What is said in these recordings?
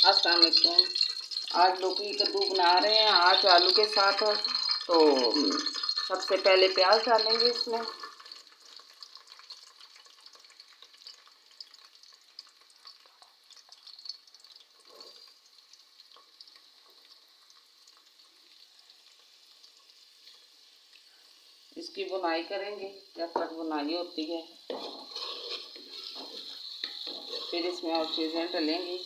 अस्सलाम वालेकुम। आज लौकी कद्दू बना रहे हैं, आज आलू के साथ। तो सबसे पहले प्याज डालेंगे इसमें। इसकी बुनाई करेंगे जब तक बुनाई होती है। फिर इसमें और चीज़ें डलेंगी।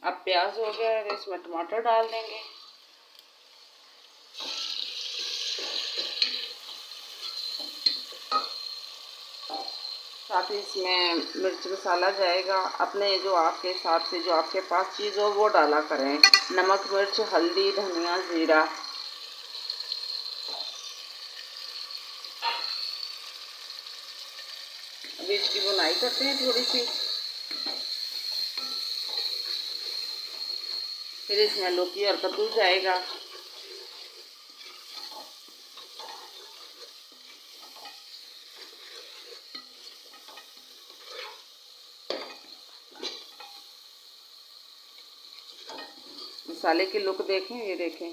अब प्याज हो गया है, इसमें टमाटर डाल देंगे। साथ ही इसमें मिर्च मसाला जाएगा। अपने जो आपके हिसाब से जो आपके पास चीज़ हो वो डाला करें। नमक, मिर्च, हल्दी, धनिया, जीरा। अभी इसकी बुनाई करते हैं थोड़ी सी। फिर इसमें लौकी और कद्दू जाएगा। मसाले की लुक देखें, ये देखें।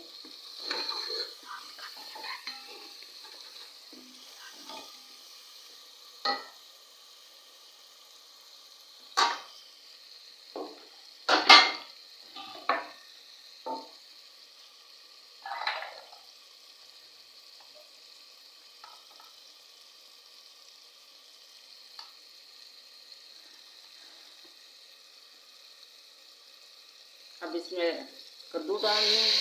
अब इसमें कद्दू डालने हैं।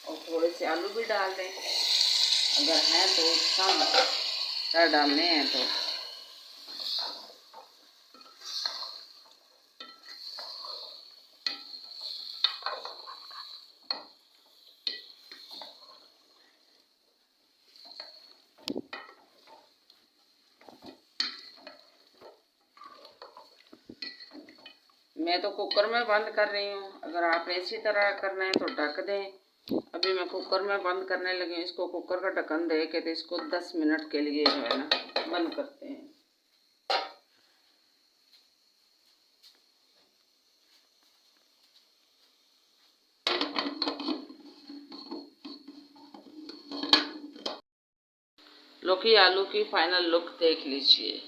और थोड़े से आलू भी डाल दें, अगर हैं तो कम डालने हैं तो। मैं तो कुकर में बंद कर रही हूँ, अगर आपने इसी तरह करना है तो ढक दें। अभी मैं कुकर में बंद करने लगी हूँ। इसको कुकर का ढक्कन दे के तो इसको 10 मिनट के लिए जो है ना बंद करते हैं। लौकी आलू की फाइनल लुक देख लीजिए।